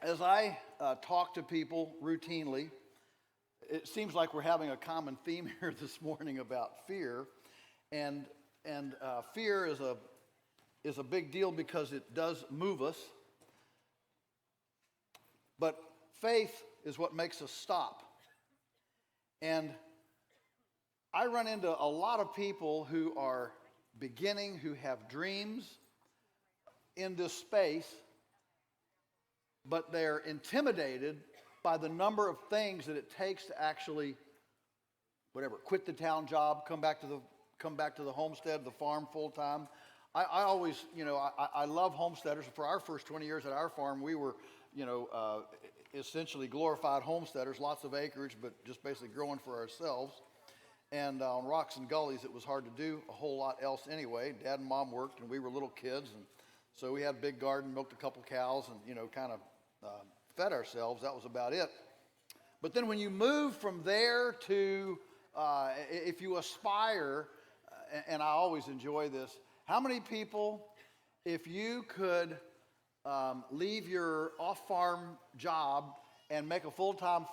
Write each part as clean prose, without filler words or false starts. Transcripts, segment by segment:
As I talk to people routinely, it seems like we're having a common theme here this morning about fear, and fear is a big deal because it does move us. But faith is what makes us stop. And I run into a lot of people who are beginning, who have dreams in this space, but they're intimidated by the number of things that it takes to actually, quit the town job, come back to the homestead, the farm full time. I always, I love homesteaders. For our first 20 years at our farm, we were, essentially glorified homesteaders, lots of acreage, but just basically growing for ourselves. And on rocks and gullies, it was hard to do a whole lot else anyway. Dad and Mom worked, and we were little kids, and so we had a big garden, milked a couple cows, and kind of fed ourselves. That was about it. But then when you move from there to, if you aspire, and I always enjoy this, how many people, if you could leave your off-farm job and make a full-time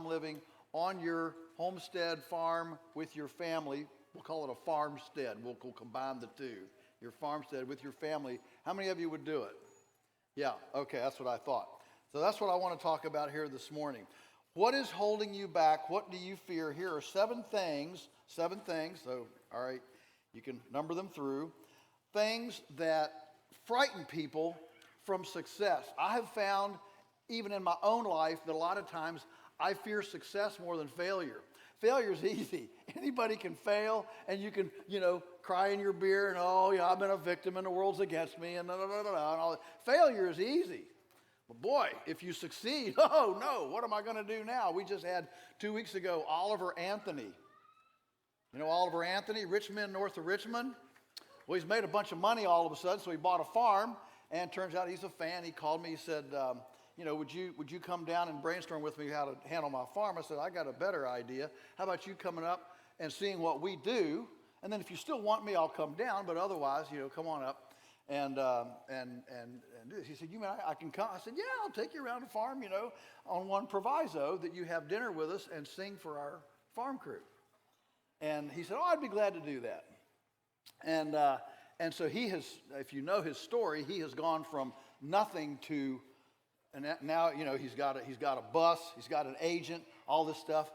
living on your homestead farm with your family, we'll call it a farmstead, we'll combine the two, your farmstead with your family, how many of you would do it? Yeah, okay, that's what I thought. So that's what I want to talk about here this morning. What is holding you back? What do you fear? Here are seven things, so all right, you can number them through, things that frighten people from success. I have found, even in my own life, that a lot of times I fear success more than failure. Failure is easy. Anybody can fail, and you can, cry in your beer and, oh, yeah, I've been a victim and the world's against me and and all that. Failure is easy. But boy, if you succeed, oh no, what am I going to do now? We just had 2 weeks ago Oliver Anthony. You know Oliver Anthony, Richmond, north of Richmond? Well, he's made a bunch of money all of a sudden, so he bought a farm, and turns out he's a fan. He called me, he said, would you come down and brainstorm with me how to handle my farm? I said, I got a better idea. How about you coming up and seeing what we do? And then if you still want me, I'll come down, but otherwise, come on up and do this. He said, you mean I can come? I said, yeah, I'll take you around the farm, on one proviso that you have dinner with us and sing for our farm crew. And he said, oh, I'd be glad to do that. And so he has, if you know his story, he has gone from nothing to, and now, he's got a bus, he's got an agent, all this stuff,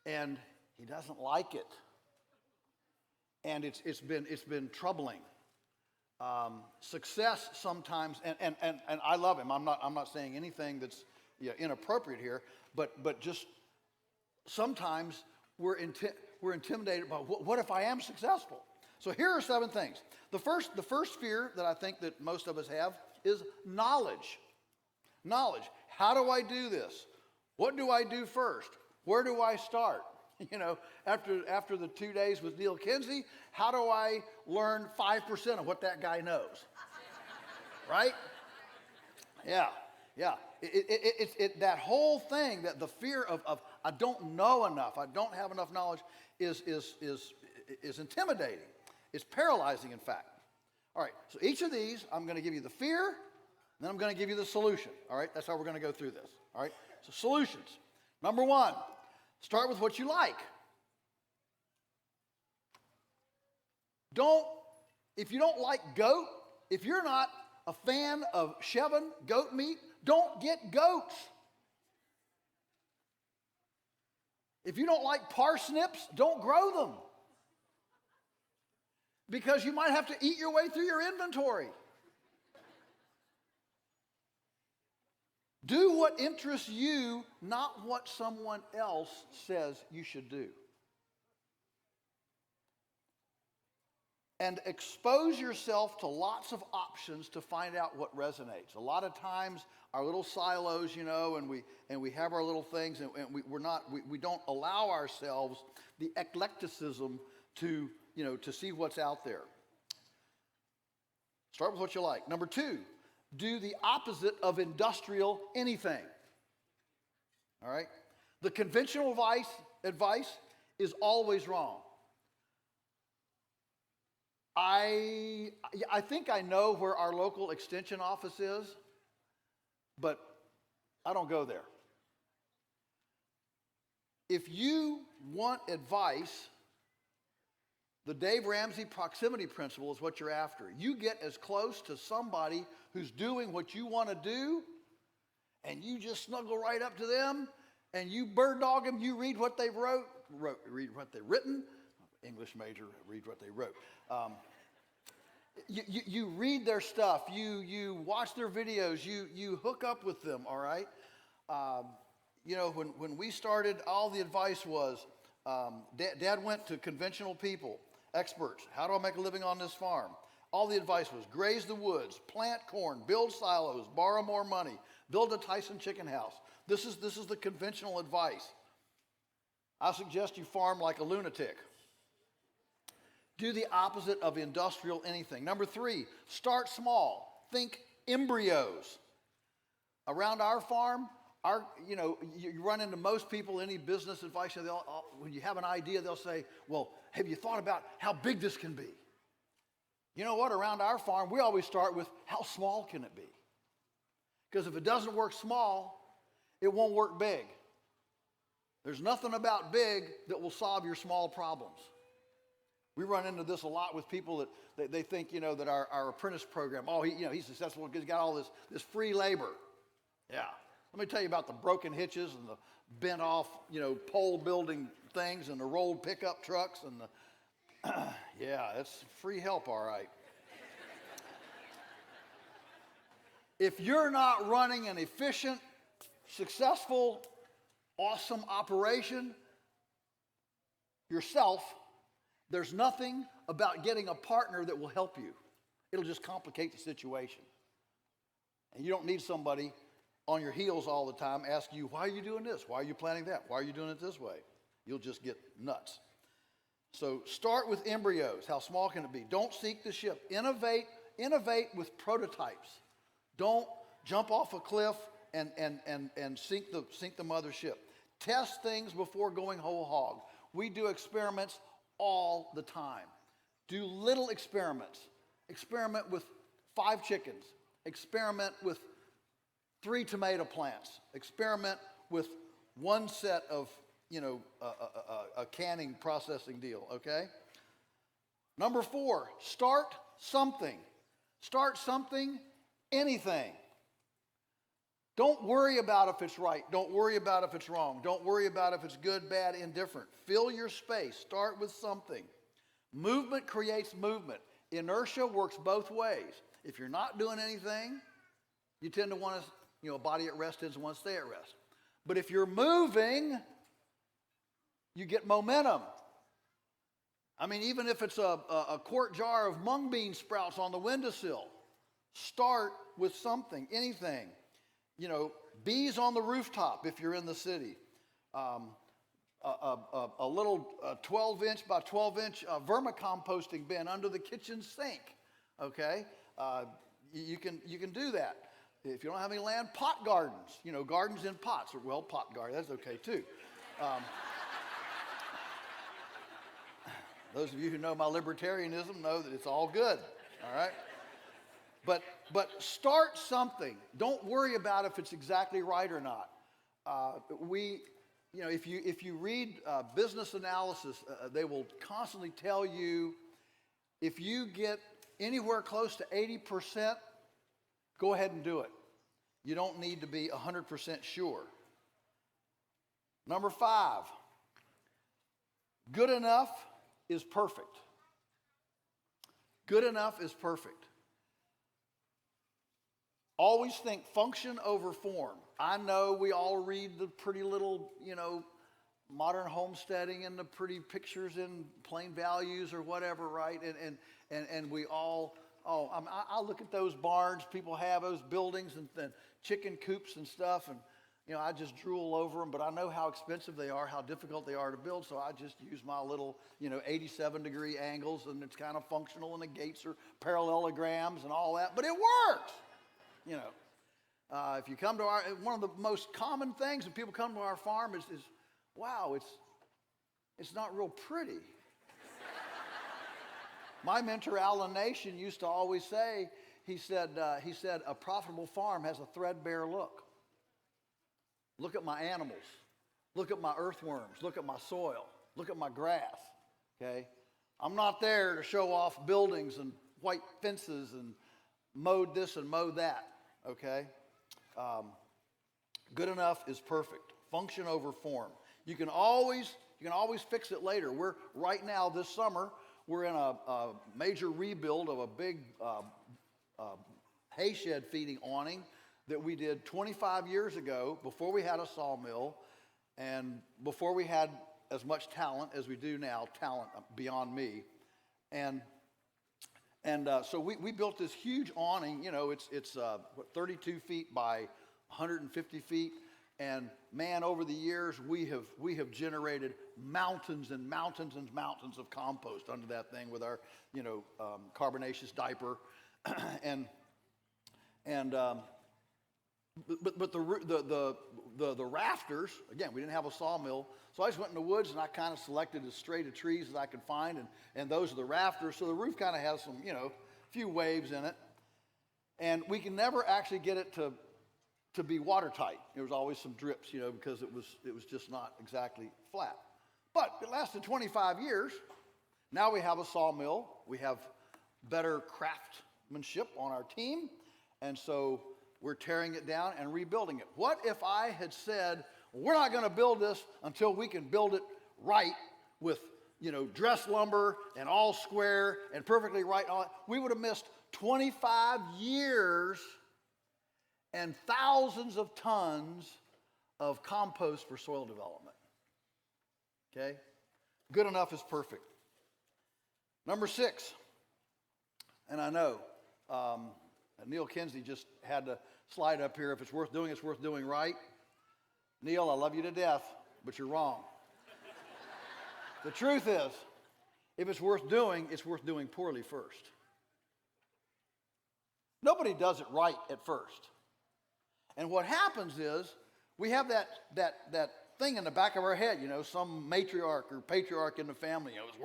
and he doesn't like it. And it's been troubling. Success sometimes, and I love him. I'm not saying anything that's inappropriate here, but just sometimes we're intimidated by what if I am successful? So here are seven things. The first fear that I think that most of us have is knowledge. Knowledge. How do I do this? What do I do first? Where do I start? After the 2 days with Neil Kinsey, how do I learn 5% of what that guy knows? Right? Yeah. It's that whole thing, that the fear of I don't know enough, I don't have enough knowledge is intimidating. It's paralyzing, in fact. All right, so each of these, I'm going to give you the fear, and then I'm going to give you the solution. All right, that's how we're going to go through this. All right, so solutions. Number one, start with what you like. If you don't like goat, if you're not a fan of shoving goat meat, don't get goats. If you don't like parsnips, don't grow them. Because you might have to eat your way through your inventory. Do what interests you, not what someone else says you should do. And expose yourself to lots of options to find out what resonates. A lot of times, our little silos, and we have our little things, and we don't allow ourselves the eclecticism to see what's out there. Start with what you like. Number two, do the opposite of industrial anything. All right? The conventional advice is always wrong. I think I know where our local extension office is. but I don't go there. If you want advice, the Dave Ramsey proximity principle is what you're after. You get as close to somebody who's doing what you want to do, and you just snuggle right up to them, and you bird dog them. You read what they've read what they've written. English major, read what they wrote. You read their stuff. You watch their videos. You hook up with them. All right. When we started, all the advice was, Dad went to conventional people, experts. How do I make a living on this farm? All the advice was graze the woods, plant corn, build silos, borrow more money, build a Tyson chicken house. This is the conventional advice. I suggest you farm like a lunatic. Do the opposite of industrial anything. Number 3, start small. Think embryos. Around our farm, you run into most people, any business advice, when you have an idea, they'll say, well, have you thought about how big this can be? You know what? Around our farm, we always start with how small can it be? Because if it doesn't work small, it won't work big. There's nothing about big that will solve your small problems. We run into this a lot with people that they think, that our apprentice program, he's successful because he's got all this free labor. Yeah. Let me tell you about the broken hitches and the bent off, pole building things and the rolled pickup trucks and yeah, it's free help, all right. If you're not running an efficient, successful, awesome operation yourself, there's nothing about getting a partner that will help you. It'll just complicate the situation. And you don't need somebody on your heels all the time asking you, why are you doing this? Why are you planning that? Why are you doing it this way? You'll just get nuts. So start with embryos. How small can it be? Don't seek the ship. Innovate with prototypes. Don't jump off a cliff and sink the mothership. Test things before going whole hog. We do experiments all the time. Do little experiments. Experiment with 5 chickens. Experiment with 3 tomato plants. Experiment with 1 set of, a canning processing deal, okay? Number 4, start something. Start something, anything. Don't worry about if it's right. Don't worry about if it's wrong. Don't worry about if it's good, bad, indifferent. Fill your space. Start with something. Movement creates movement. Inertia works both ways. If you're not doing anything, you tend to want to, a body at rest tends to want to stay at rest. But if you're moving, you get momentum. I mean, even if it's a quart jar of mung bean sprouts on the windowsill, start with something, anything. Bees on the rooftop if you're in the city. A little 12-inch by 12-inch vermicomposting bin under the kitchen sink. Okay, you can do that. If you don't have any land, pot gardens. Gardens in pots. Well, pot garden, that's okay too. Those of you who know my libertarianism know that it's all good. All right. But start something. Don't worry about if it's exactly right or not. If you read business analysis, they will constantly tell you if you get anywhere close to 80%, go ahead and do it. You don't need to be 100% sure. Number 5, good enough is perfect. Good enough is perfect. Always think function over form. I know we all read the pretty little, modern homesteading and the pretty pictures in plain values or whatever, right? And we all, I look at those barns people have, those buildings and chicken coops and stuff, and I just drool over them, but I know how expensive they are, how difficult they are to build, so I just use my little, 87-degree angles, and it's kind of functional, and the gates are parallelograms and all that, but it works. If you come to one of the most common things when people come to our farm is wow, it's not real pretty. My mentor, Alan Nation, used to always say, he said, a profitable farm has a threadbare look. Look at my animals. Look at my earthworms. Look at my soil. Look at my grass, okay? I'm not there to show off buildings and white fences and mowed this and mowed that, okay? Good enough is perfect. Function over form. You can always fix it later. We're right now this summer, we're in a major rebuild of a big hay shed feeding awning that we did 25 years ago before we had a sawmill and before we had as much talent as we do now, talent beyond me. And so we built this huge awning. You know, it's 32 feet by 150 feet. And man, over the years, we have generated mountains and mountains and mountains of compost under that thing with our, carbonaceous diaper. But the rafters, again, we didn't have a sawmill, so I just went in the woods and I kind of selected as straight of trees as I could find, and those are the rafters. So the roof kind of has some, few waves in it, and we can never actually get it to be watertight. There was always some drips, because it was just not exactly flat. But it lasted 25 years. Now we have a sawmill. We have better craftsmanship on our team, and so we're tearing it down and rebuilding it. What if I had said, we're not going to build this until we can build it right with, dress lumber and all square and perfectly right? We would have missed 25 years and thousands of tons of compost for soil development. Okay? Good enough is perfect. Number 6, and I know, Neil Kinsey just had to slide up here. If it's worth doing right. Neil, I love you to death, but you're wrong. The truth is, if it's worth doing poorly first. Nobody does it right at first. And what happens is, we have that thing in the back of our head, some matriarch or patriarch in the family, it's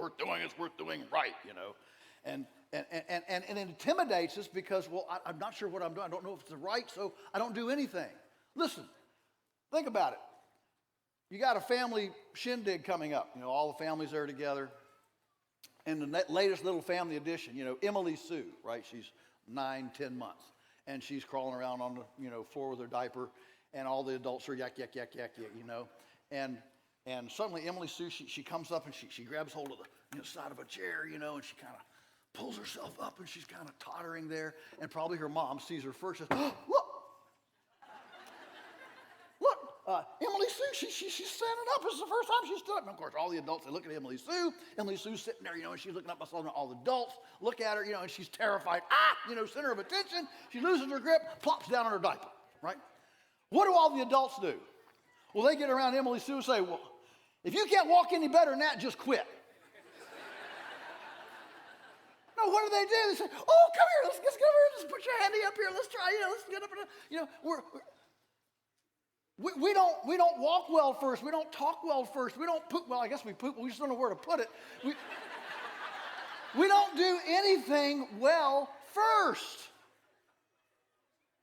worth doing right, And it intimidates us because, I'm not sure what I'm doing. I don't know if it's right, so I don't do anything. Listen, think about it. You got a family shindig coming up. All the families are together. And the latest little family addition, Emily Sue, right? She's 9-10 months. And she's crawling around on the, floor with her diaper. And all the adults are yak, yak, yak, yak, yak, And suddenly Emily Sue, she comes up and she grabs hold of the side of a chair, and she kind of pulls herself up and she's kind of tottering there, and probably her mom sees her first and says, oh, look, Emily Sue, she's standing up. This is the first time she stood up. And of course, all the adults, they look at Emily Sue. Emily Sue's sitting there, and she's looking up. All the adults look at her, and she's terrified. Center of attention. She loses her grip, plops down on her diaper, right? What do all the adults do? Well, they get around Emily Sue and say, well, if you can't walk any better than that, just quit. No, what do? They say, oh, come here, let's get over here, just put your handy up here, let's try, let's get up and, we don't walk well first, we don't talk well first, we don't poop, well, I guess we poop, but we just don't know where to put it. We don't do anything well first.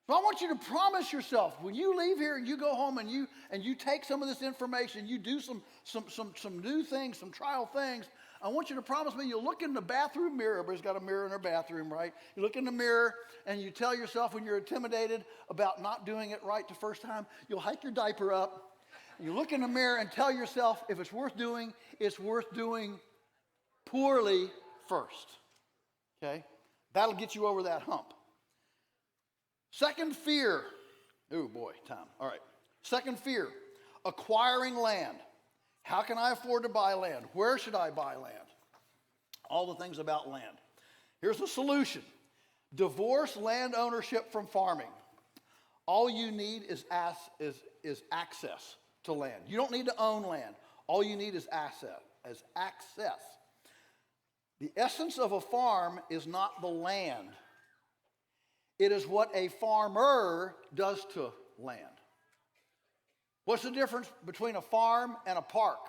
So I want you to promise yourself, when you leave here and you go home and you take some of this information, you do some new things, some trial things, I want you to promise me you'll look in the bathroom mirror. Everybody's got a mirror in their bathroom, right? You look in the mirror and you tell yourself when you're intimidated about not doing it right the first time, you'll hike your diaper up. You look in the mirror and tell yourself if it's worth doing poorly first. Okay? That'll get you over that hump. Second fear. Oh boy, time. All right. Second fear, acquiring land. How can I afford to buy land? Where should I buy land? All the things about land. Here's the solution. Divorce land ownership from farming. All you need is access to land. You don't need to own land. All you need is access. The essence of a farm is not the land. It is what a farmer does to land. What's the difference between a farm and a park?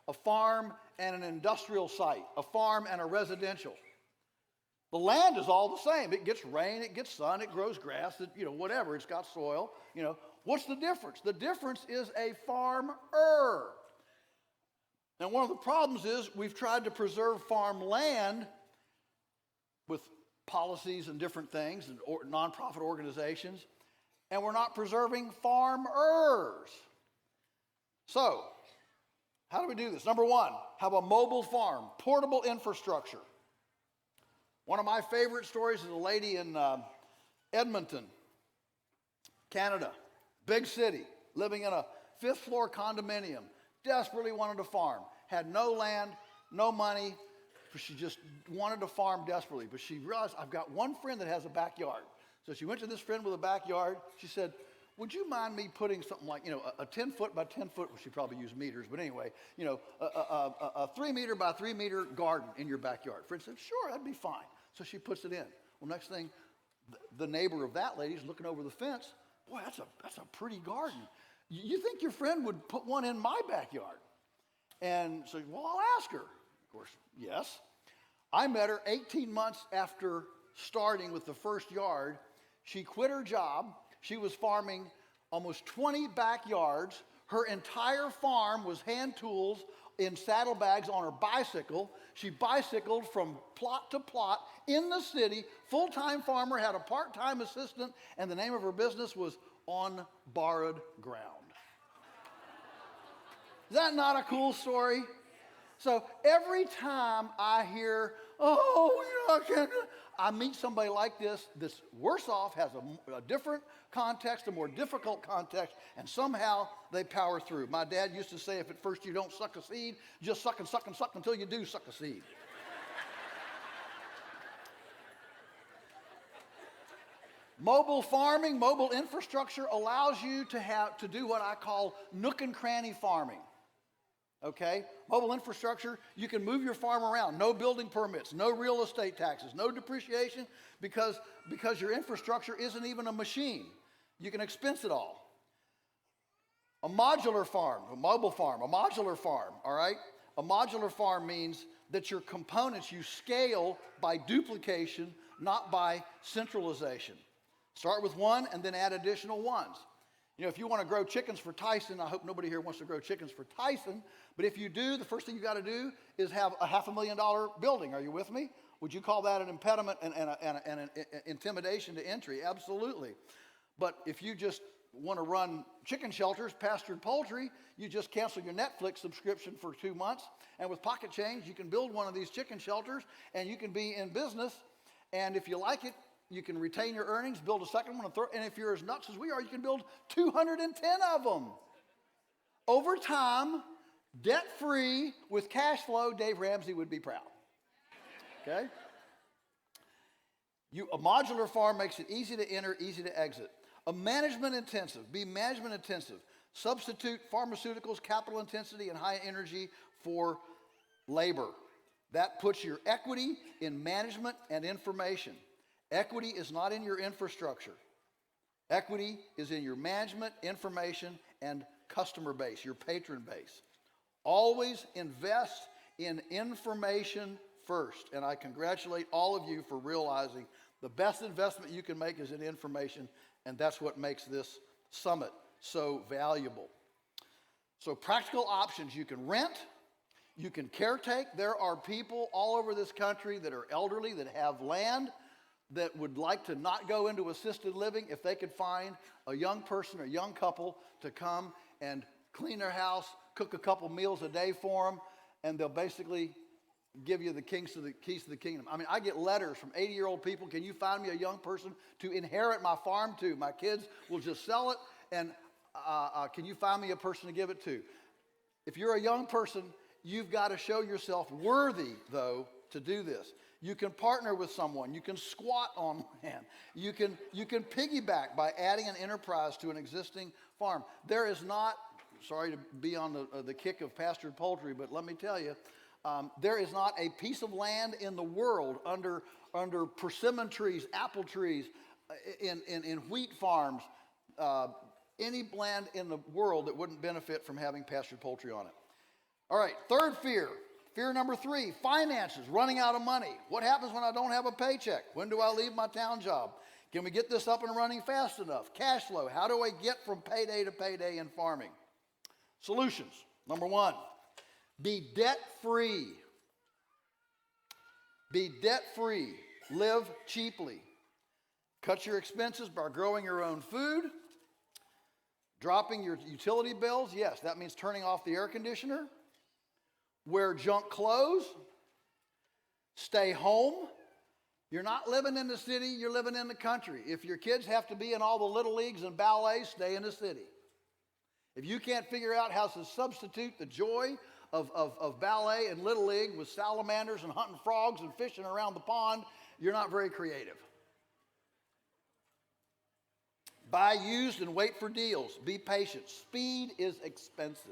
A farm and an industrial site? A farm and a residential? The land is all the same. It gets rain, it gets sun, it grows grass, whatever. It's got soil. What's the difference? The difference is a farmer. Now, one of the problems is we've tried to preserve farmland with policies and different things and nonprofit organizations, and we're not preserving farmers. So, how do we do this? Number one, have a mobile farm, portable infrastructure. One of my favorite stories is a lady in Edmonton, Canada, big city, living in a 5th floor condominium, desperately wanted to farm, had no land, no money, but she just wanted to farm desperately. But she realized, I've got one friend that has a backyard. So she went to this friend with a backyard. She said, would you mind me putting something like, a 10 foot by 10 foot, well, she probably used meters, but anyway, a 3 meter by 3 meter garden in your backyard? Friend said, sure, that'd be fine. So she puts it in. Well, next thing, the neighbor of that lady's looking over the fence. Boy, that's a pretty garden. You think your friend would put one in my backyard? And so, well, I'll ask her. Of course, yes. I met her 18 months after starting with the first yard. She quit her job. She was farming almost 20 backyards. Her entire farm was hand tools in saddlebags on her bicycle. She bicycled from plot to plot in the city. Full-time farmer, had a part-time assistant, and the name of her business was On Borrowed Ground. Is that not a cool story? So every time I hear, I meet somebody like this that's worse off, has a different context, a more difficult context, and somehow they power through. My dad used to say, if at first you don't suck a seed, just suck and suck and suck until you do suck a seed. Mobile farming, mobile infrastructure allows you to do what I call nook and cranny farming. Okay? Mobile infrastructure, you can move your farm around. No building permits, no real estate taxes, no depreciation, because your infrastructure isn't even a machine. You can expense it all. A modular farm, a mobile farm, a modular farm, all right? A modular farm means that your components you scale by duplication, not by centralization. Start with one and then add additional ones. If you want to grow chickens for Tyson, I hope nobody here wants to grow chickens for Tyson, but if you do, the first thing you got to do is have a $500,000 building. Are you with me? Would you call that an impediment and an intimidation to entry? Absolutely. But if you just want to run chicken shelters, pastured poultry, you just cancel your Netflix subscription for 2 months, and with pocket change, you can build one of these chicken shelters, and you can be in business, and if you like it, you can retain your earnings, build a second one, and if you're as nuts as we are, you can build 210 of them. Over time, debt-free, with cash flow, Dave Ramsey would be proud. Okay? A modular farm makes it easy to enter, easy to exit. Be management intensive. Substitute pharmaceuticals, capital intensity, and high energy for labor. That puts your equity in management and information. Equity is not in your infrastructure. Equity is in your management, information, and customer base, your patron base. Always invest in information first. And I congratulate all of you for realizing the best investment you can make is in information, and that's what makes this summit so valuable. So practical options: you can rent, you can caretake. There are people all over this country that are elderly, that have land, that would like to not go into assisted living. If they could find a young person, a young couple, to come and clean their house, cook a couple meals a day for them, and they'll basically give you the keys to the kingdom. I mean, I get letters from 80-year-old people. Can you find me a young person to inherit my farm to? My kids will just sell it, and can you find me a person to give it to? If you're a young person, you've got to show yourself worthy, though, to do this. You can partner with someone. You can squat on land. You can piggyback by adding an enterprise to an existing farm. There is not, sorry to be on the kick of pastured poultry, but let me tell you, there is not a piece of land in the world under persimmon trees, apple trees, in wheat farms, any land in the world that wouldn't benefit from having pastured poultry on it. All right, third fear. Fear number 3, finances, running out of money. What happens when I don't have a paycheck? When do I leave my town job? Can we get this up and running fast enough? Cash flow, how do I get from payday to payday in farming? Solutions, number 1, be debt-free. Be debt-free. Live cheaply. Cut your expenses by growing your own food. Dropping your utility bills. Yes, that means turning off the air conditioner. Wear junk clothes. Stay home. You're not living in the city, you're living in the country. If your kids have to be in all the little leagues and ballets, stay in the city. If you can't figure out how to substitute the joy of ballet and little league with salamanders and hunting frogs and fishing around the pond, you're not very creative. Buy used and wait for deals. Be patient. Speed is expensive.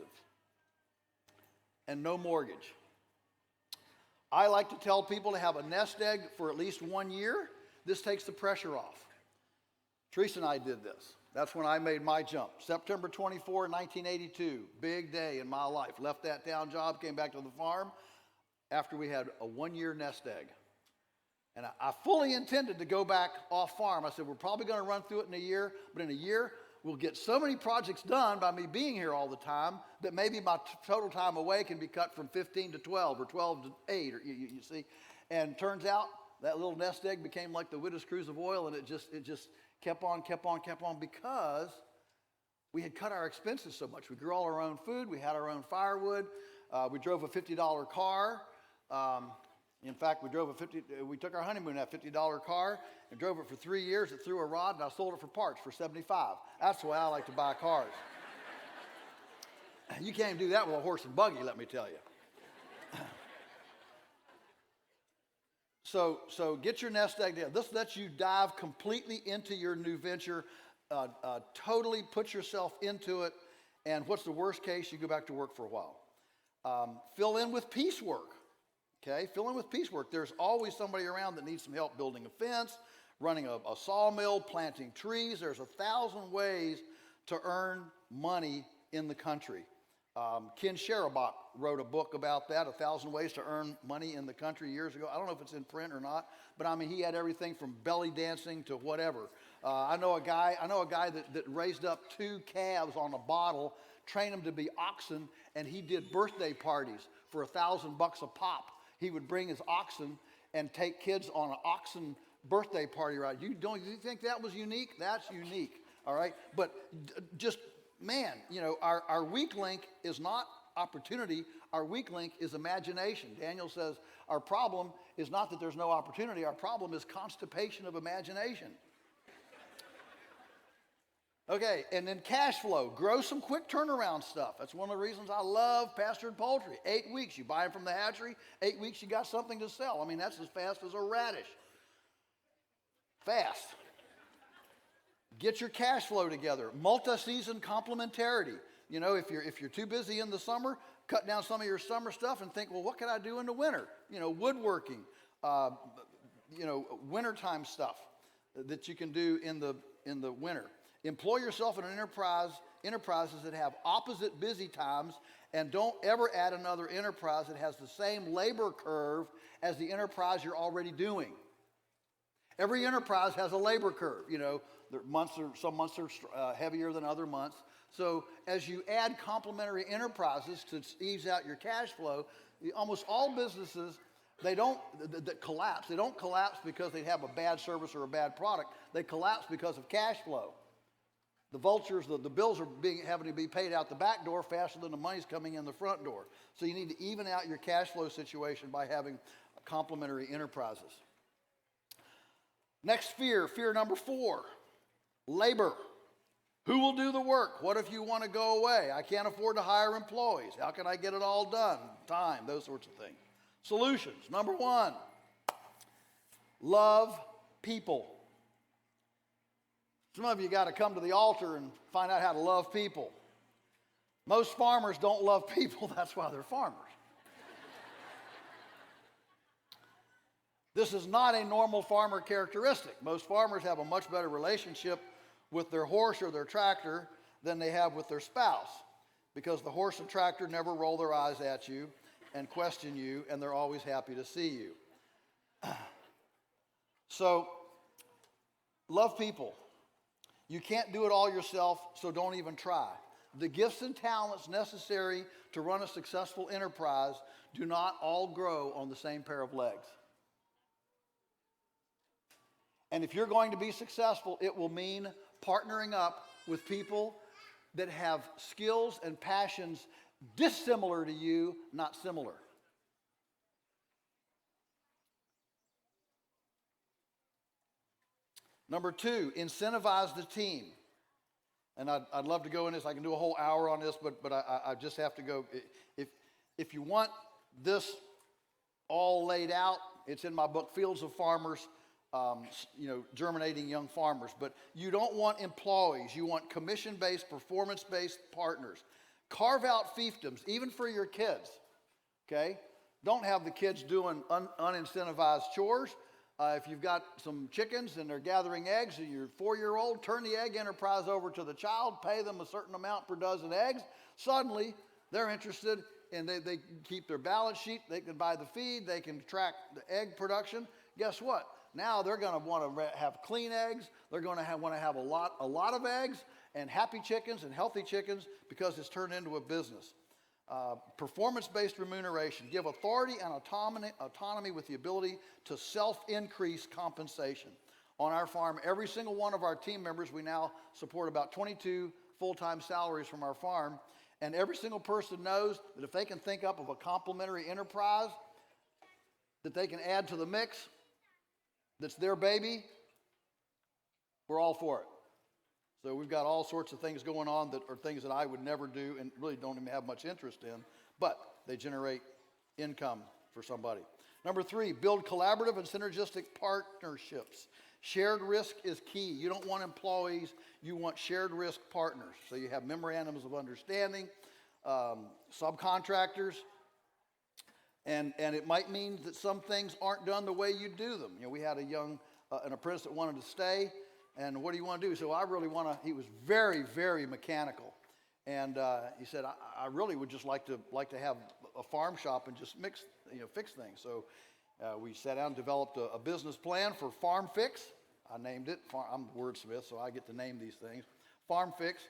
And no mortgage. I like to tell people to have a nest egg for at least 1 year. This takes the pressure off. Teresa and I did this. That's when I made my jump. September 24, 1982, big day in my life. Left that town job, came back to the farm after we had a 1-year nest egg. And I fully intended to go back off farm. I said, we're probably going to run through it in a year, but in a year, we'll get so many projects done by me being here all the time that maybe my total time away can be cut from 15 to 12 or 12 to 8, or you see. And turns out that little nest egg became like the widow's cruse of oil, and it just kept on because we had cut our expenses so much. We grew all our own food. We had our own firewood. We drove a $50 car. In fact, we took our honeymoon in that $50 car and drove it for 3 years. It threw a rod, and I sold it for parts for $75. That's the way I like to buy cars. You can't do that with a horse and buggy, let me tell you. So get your nest egg down. This lets you dive completely into your new venture, totally put yourself into it, and what's the worst case? You go back to work for a while. Fill in with piecework. Okay, fill in with piecework. There's always somebody around that needs some help building a fence, running a sawmill, planting trees. There's 1,000 ways to earn money in the country. Ken Sherabach wrote a book about that, 1,000 Ways to Earn Money in the Country years ago. I don't know if it's in print or not, but I mean, he had everything from belly dancing to whatever. I know a guy that raised up 2 calves on a bottle, trained them to be oxen, and he did birthday parties for $1,000 a pop. He would bring his oxen and take kids on an oxen birthday party ride. You think that was unique? That's unique, all right? But just, man, you know, our weak link is not opportunity. Our weak link is imagination. Daniel says our problem is not that there's no opportunity. Our problem is constipation of imagination. Okay, and then cash flow. Grow some quick turnaround stuff. That's one of the reasons I love pastured poultry. 8 weeks, you buy them from the hatchery. 8 weeks, you got something to sell. I mean, that's as fast as a radish. Fast. Get your cash flow together. Multi-season complementarity. You know, if you're too busy in the summer, cut down some of your summer stuff and think, well, what can I do in the winter? You know, woodworking, wintertime stuff that you can do in the winter. Employ yourself in an enterprises that have opposite busy times, and don't ever add another enterprise that has the same labor curve as the enterprise you're already doing. Every enterprise has a labor curve. You know, some months are heavier than other months. So as you add complementary enterprises to ease out your cash flow, almost all businesses that collapse. They don't collapse because they have a bad service or a bad product. They collapse because of cash flow. The vultures, the bills are having to be paid out the back door faster than the money's coming in the front door. So you need to even out your cash flow situation by having complementary enterprises. Next fear number 4, labor. Who will do the work? What if you want to go away? I can't afford to hire employees. How can I get it all done? Time, those sorts of things. Solutions. Number 1, love people. Some of you got to come to the altar and find out how to love people. Most farmers don't love people. That's why they're farmers. This is not a normal farmer characteristic. Most farmers have a much better relationship with their horse or their tractor than they have with their spouse, because the horse and tractor never roll their eyes at you, and question you, and they're always happy to see you. So, love people. You can't do it all yourself, so don't even try. The gifts and talents necessary to run a successful enterprise do not all grow on the same pair of legs. And if you're going to be successful, it will mean partnering up with people that have skills and passions dissimilar to you, not similar. Number 2, incentivize the team. And I'd love to go in this. I can do a whole hour on this, but I just have to go. If you want this all laid out, it's in my book, Fields of Farmers, germinating young farmers. But you don't want employees. You want commission-based, performance-based partners. Carve out fiefdoms, even for your kids, okay? Don't have the kids doing unincentivized chores. If you've got some chickens and they're gathering eggs and you're 4-year-old, turn the egg enterprise over to the child, pay them a certain amount per dozen eggs. Suddenly, they're interested and they keep their balance sheet. They can buy the feed. They can track the egg production. Guess what? Now they're going to want to have clean eggs. They're going to want to have a lot of eggs and happy chickens and healthy chickens because it's turned into a business. Performance-based remuneration. Give authority and autonomy with the ability to self-increase compensation. On our farm, every single one of our team members, we now support about 22 full-time salaries from our farm, and every single person knows that if they can think up of a complementary enterprise that they can add to the mix, that's their baby, we're all for it. So we've got all sorts of things going on that are things that I would never do and really don't even have much interest in, but they generate income for somebody. Number 3, build collaborative and synergistic partnerships. Shared risk is key. You don't want employees, you want shared risk partners. So you have memorandums of understanding, subcontractors, and it might mean that some things aren't done the way you do them. We had an apprentice that wanted to stay. And what do you want to do? So I really want to, he was very, very mechanical. And he said, I really would just like to have a farm shop and just fix things. So we sat down and developed a business plan for Farm Fix. I named it. I'm a wordsmith, so I get to name these things. Farm Fix.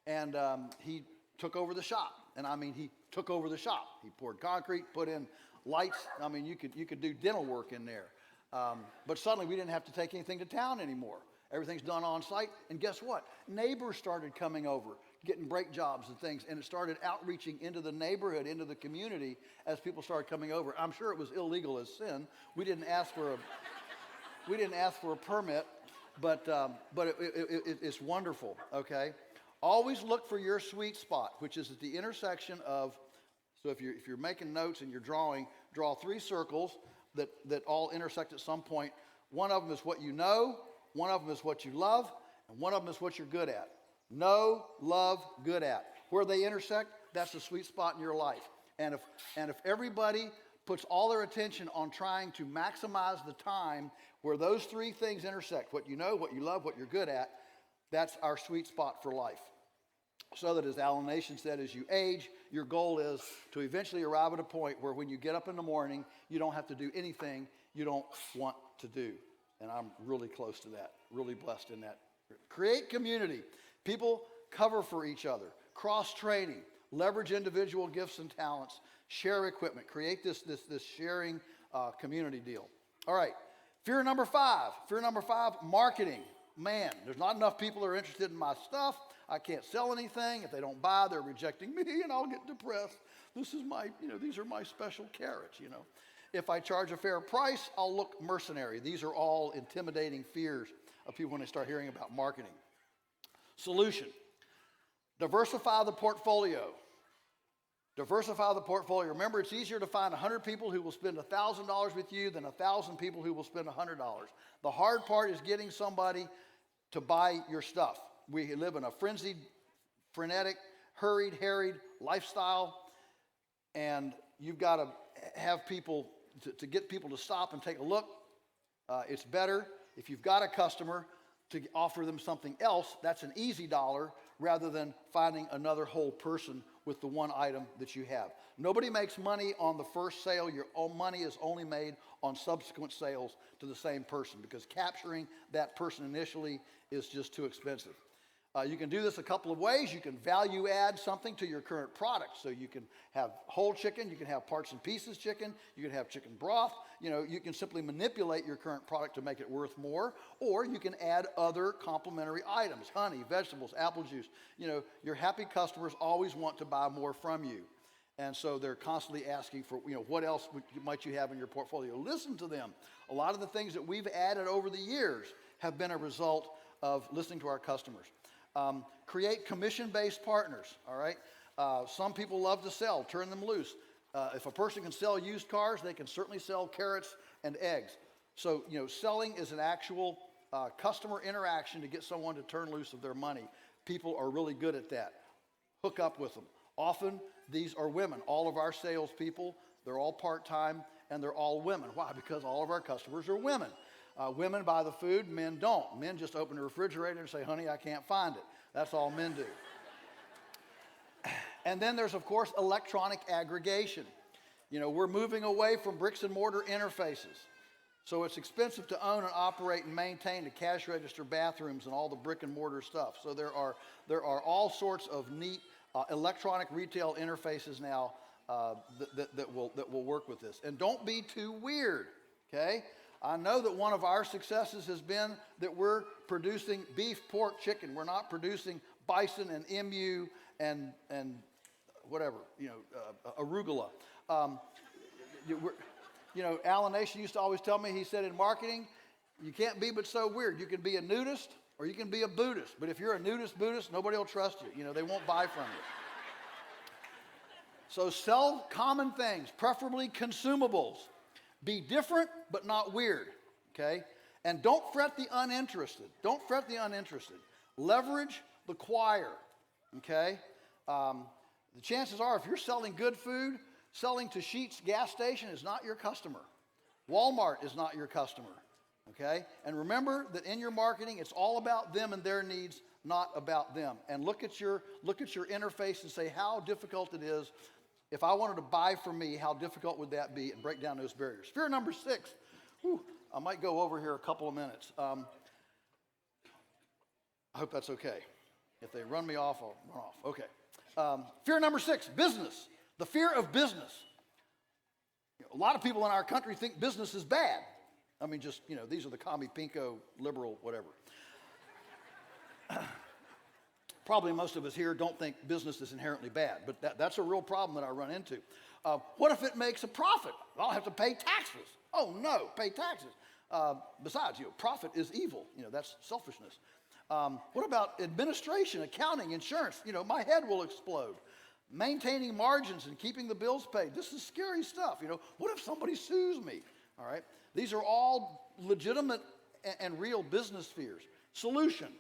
And he took over the shop. And I mean, he took over the shop. He poured concrete, put in lights. I mean, you could do dental work in there. But suddenly we didn't have to take anything to town anymore. Everything's done on site. And guess what? Neighbors started coming over, getting brake jobs and things. And it started outreaching into the neighborhood, into the community as people started coming over. I'm sure it was illegal as sin. We didn't ask for a permit, but it's wonderful, okay? Always look for your sweet spot, which is at the intersection of, so if you're making notes and you're drawing, draw 3 circles that all intersect at some point. One of them is what you know, one of them is what you love, and one of them is what you're good at. Know, love, good at. Where they intersect, that's the sweet spot in your life. And if everybody puts all their attention on trying to maximize the time where those 3 things intersect, what you know, what you love, what you're good at, that's our sweet spot for life. So that, as Alan Nation said, as you age, your goal is to eventually arrive at a point where when you get up in the morning, you don't have to do anything you don't want to do. And I'm really close to that, really blessed in that. Create community. People cover for each other. Cross-training. Leverage individual gifts and talents. Share equipment. Create this sharing community deal. All right. Fear number 5. Fear number 5, marketing. Man, there's not enough people that are interested in my stuff. I can't sell anything. If they don't buy, they're rejecting me, and I'll get depressed. This is my, these are my special carrots, If I charge a fair price, I'll look mercenary. These are all intimidating fears of people when they start hearing about marketing. Solution. Diversify the portfolio. Diversify the portfolio. Remember, it's easier to find 100 people who will spend $1,000 with you than 1,000 people who will spend $100. The hard part is getting somebody to buy your stuff. We live in a frenzied, frenetic, hurried, harried lifestyle, and you've got to have people, to get people to stop and take a look. It's better if you've got a customer to offer them something else. That's an easy dollar rather than finding another whole person with the one item that you have. Nobody makes money on the first sale. Your own money is only made on subsequent sales to the same person, because capturing that person initially is just too expensive. You can do this a couple of ways. You can value add something to your current product. So you can have whole chicken, you can have parts and pieces chicken, you can have chicken broth. You can simply manipulate your current product to make it worth more, or you can add other complementary items, honey, vegetables, apple juice. Your happy customers always want to buy more from you. And so they're constantly asking for, what else might you have in your portfolio? Listen to them. A lot of the things that we've added over the years have been a result of listening to our customers. Create commission-based partners, all right? Some people love to sell, turn them loose. If a person can sell used cars, they can certainly sell carrots and eggs. So, selling is an actual customer interaction to get someone to turn loose of their money. People are really good at that. Hook up with them. Often, these are women. All of our salespeople, they're all part-time, and they're all women. Why? Because all of our customers are women. Women buy the food, men don't. Men just open the refrigerator and say, honey, I can't find it. That's all men do. And then there's, of course, electronic aggregation. We're moving away from bricks and mortar interfaces. So it's expensive to own and operate and maintain the cash register, bathrooms, and all the brick and mortar stuff. So there are all sorts of neat electronic retail interfaces now that will work with this. And don't be too weird, okay? I know that one of our successes has been that we're producing beef, pork, chicken. We're not producing bison and emu and whatever, arugula. Alan Nation used to always tell me, he said, in marketing, you can't be but so weird. You can be a nudist or you can be a Buddhist. But if you're a nudist Buddhist, nobody will trust you. They won't buy from you. So sell common things, preferably consumables. Be different, but not weird, okay? And don't fret the uninterested. Don't fret the uninterested. Leverage the choir, okay? The chances are, if you're selling good food, selling to Sheetz gas station is not your customer. Walmart is not your customer, okay? And remember that in your marketing, it's all about them and their needs, not about them. And look at your interface and say how difficult it is. If I wanted to buy from me, how difficult would that be, and break down those barriers. Fear number 6. I might go over here a couple of minutes. I hope that's okay. If they run me off, I'll run off. Okay. Fear number 6, business. The fear of business. A lot of people in our country think business is bad. I mean, just, these are the commie, pinko, liberal, whatever. Probably most of us here don't think business is inherently bad, but that's a real problem that I run into. What if it makes a profit? I'll have to pay taxes. Oh no, pay taxes. Besides, profit is evil. That's selfishness. What about administration, accounting, insurance? My head will explode. Maintaining margins and keeping the bills paid. This is scary stuff. What if somebody sues me? All right. These are all legitimate and real business fears. Solution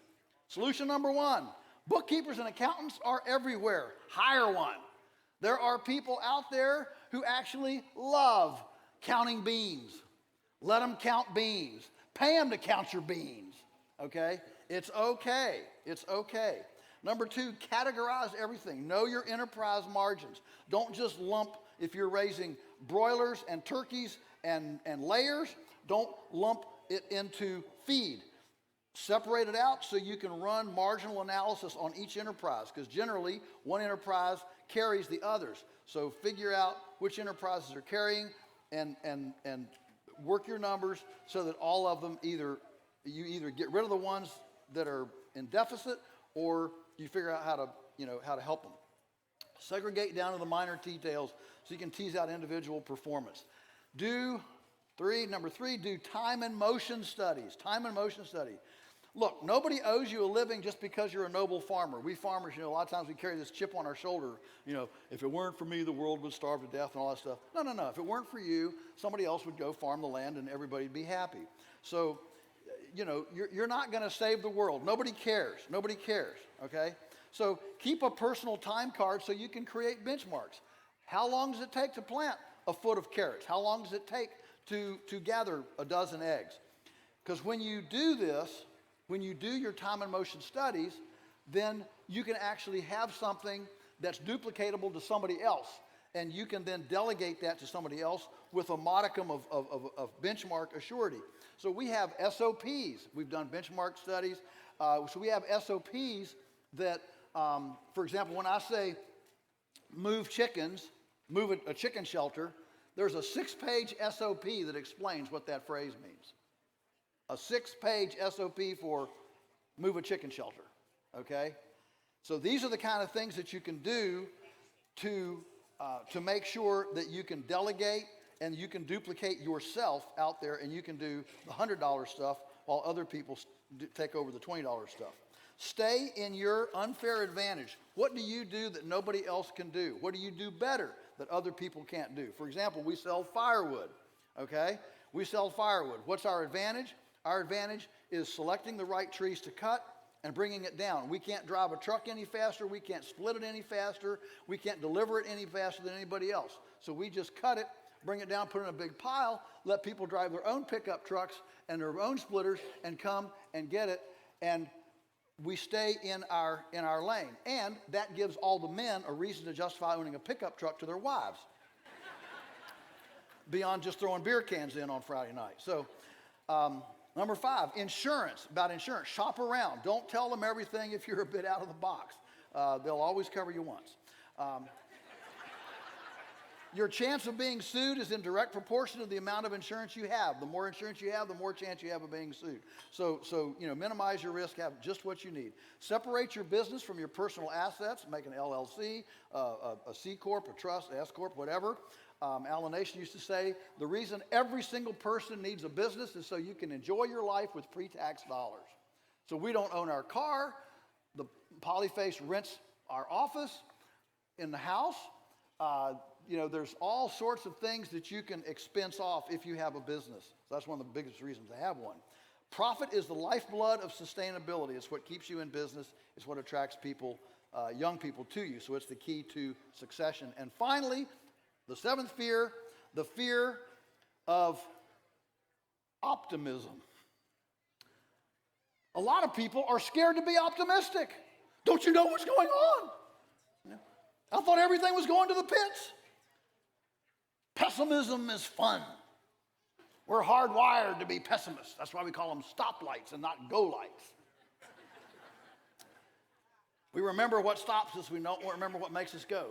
number 1. Bookkeepers and accountants are everywhere. Hire one. There are people out there who actually love counting beans. Let them count beans. Pay them to count your beans, okay? It's okay. It's okay. Number 2, categorize everything. Know your enterprise margins. Don't just lump, if you're raising broilers and turkeys and layers, don't lump it into feed. Separate it out so you can run marginal analysis on each enterprise, because generally one enterprise carries the others. So figure out which enterprises are carrying and work your numbers so that all of them you either get rid of the ones that are in deficit or you figure out how to help them. Segregate down to the minor details so you can tease out individual performance. Number 3, do time and motion studies. Time and motion study. Look, nobody owes you a living just because you're a noble farmer. We farmers, a lot of times we carry this chip on our shoulder. If it weren't for me, the world would starve to death and all that stuff. No. If it weren't for you, somebody else would go farm the land and everybody'd be happy. So, you're not going to save the world. Nobody cares. Nobody cares, okay? So keep a personal time card so you can create benchmarks. How long does it take to plant a foot of carrots? How long does it take to gather a dozen eggs? Because when you do this, when you do your time and motion studies, then you can actually have something that's duplicatable to somebody else. And you can then delegate that to somebody else with a modicum of benchmark assurity. So we have SOPs. We've done benchmark studies. So we have SOPs that, for example, when I say move chickens, move a chicken shelter, there's a 6-page SOP that explains what that phrase means. A 6-page SOP for move a chicken shelter, okay? So these are the kind of things that you can do to make sure that you can delegate and you can duplicate yourself out there, and you can do the $100 stuff while other people take over the $20 stuff. Stay in your unfair advantage. What do you do that nobody else can do? What do you do better that other people can't do? For example, we sell firewood, okay? We sell firewood. What's our advantage? Our advantage is selecting the right trees to cut and bringing it down. We can't drive a truck any faster. We can't split it any faster. We can't deliver it any faster than anybody else. So we just cut it, bring it down, put it in a big pile, let people drive their own pickup trucks and their own splitters and come and get it. And we stay in our lane. And that gives all the men a reason to justify owning a pickup truck to their wives. Beyond just throwing beer cans in on Friday night. So, number 5, insurance. About insurance, shop around. Don't tell them everything if you're a bit out of the box. They'll always cover you once. Your chance of being sued is in direct proportion to the amount of insurance you have. The more insurance you have, the more chance you have of being sued. So minimize your risk, have just what you need. Separate your business from your personal assets. Make an LLC, a C Corp, a trust, S Corp, whatever. Alan Nation used to say, the reason every single person needs a business is so you can enjoy your life with pre-tax dollars. So we don't own our car. The Polyface rents our office in the house. There's all sorts of things that you can expense off if you have a business. So that's one of the biggest reasons to have one. Profit is the lifeblood of sustainability. It's what keeps you in business. It's what attracts people, young people to you. So it's the key to succession. And finally, the 7th fear, the fear of optimism. A lot of people are scared to be optimistic. Don't you know what's going on? I thought everything was going to the pits. Pessimism is fun. We're hardwired to be pessimists. That's why we call them stoplights and not go lights. We remember what stops us. We don't remember what makes us go.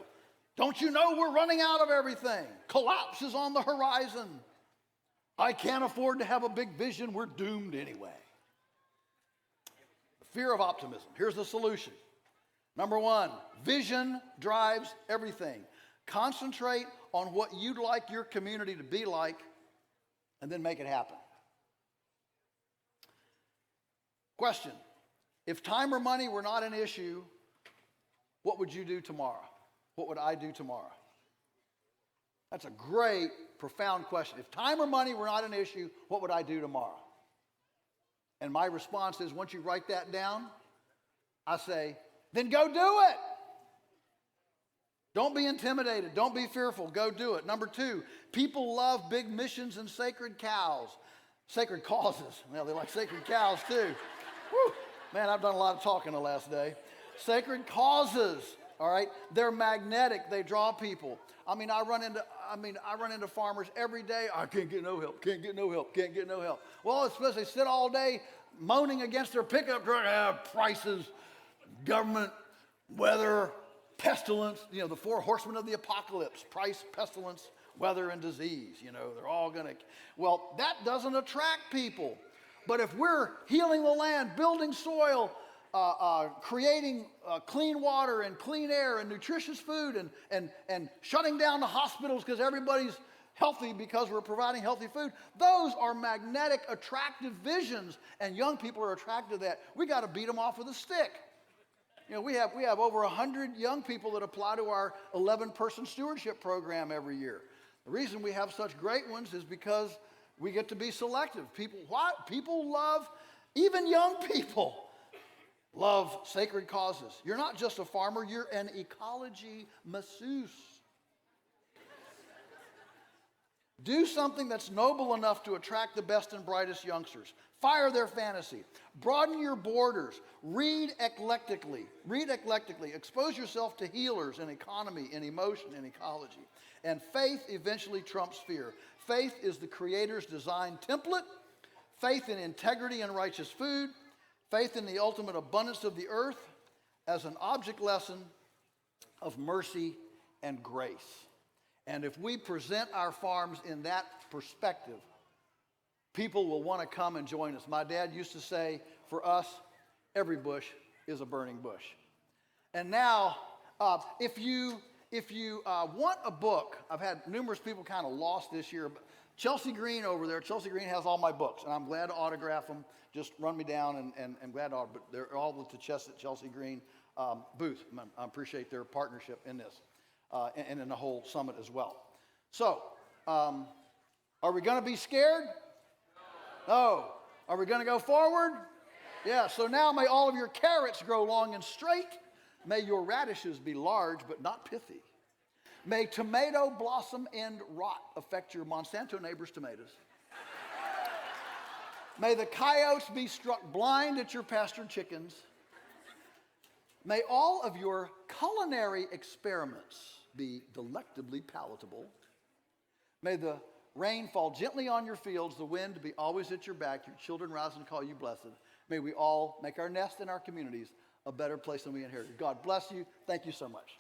Don't you know we're running out of everything? Collapse is on the horizon. I can't afford to have a big vision. We're doomed anyway. Fear of optimism. Here's the solution. Number 1, vision drives everything. Concentrate on what you'd like your community to be like, and then make it happen. Question: if time or money were not an issue, what would you do tomorrow? What would I do tomorrow? That's a great, profound question. If time or money were not an issue, what would I do tomorrow? And my response is, once you write that down, I say, then go do it. Don't be intimidated. Don't be fearful. Go do it. Number 2, people love big missions and sacred causes. Well, they like sacred cows too. Whew. Man, I've done a lot of talking the last day. Sacred causes, all right? They're magnetic. They draw people. I run into farmers every day. I can't get no help. Can't get no help. Can't get no help. Well, it's because they sit all day moaning against their pickup truck. Prices, government, weather, pestilence, the 4 horsemen of the apocalypse: price, pestilence, weather, and disease. They're all going to. Well, that doesn't attract people. But if we're healing the land, building soil, creating clean water and clean air and nutritious food and shutting down the hospitals because everybody's healthy because we're providing healthy food, those are magnetic, attractive visions, and young people are attracted to that. We got to beat them off with a stick. We have over 100 young people that apply to our 11-person stewardship program every year. The reason we have such great ones is because we get to be selective. People love, even young people love sacred causes. You're not just a farmer, you're an ecology masseuse. Do something that's noble enough to attract the best and brightest youngsters. Fire their fantasy. Broaden your borders. Read eclectically. Read eclectically. Expose yourself to healers in economy, in emotion, in ecology. And faith eventually trumps fear. Faith is the Creator's design template. Faith in integrity and righteous food. Faith in the ultimate abundance of the earth as an object lesson of mercy and grace. And if we present our farms in that perspective, people will want to come and join us. My dad used to say, for us, every bush is a burning bush. And now, if you want a book, I've had numerous people kind of lost this year. But Chelsea Green over there, Chelsea Green has all my books, and I'm glad to autograph them. Just run me down, and I'm glad to, but they're all with the Chelsea Green booth. I appreciate their partnership in this. And in the whole summit as well. So, are we going to be scared? No. Are we going to go forward? Yeah. So now may all of your carrots grow long and straight. May your radishes be large but not pithy. May tomato blossom end rot affect your Monsanto neighbor's tomatoes. May the coyotes be struck blind at your pastured chickens. May all of your culinary experiments be delectably palatable. May the rain fall gently on your fields, the wind be always at your back, your children rise and call you blessed. May we all make our nest in our communities a better place than we inherited. God bless you. Thank you so much.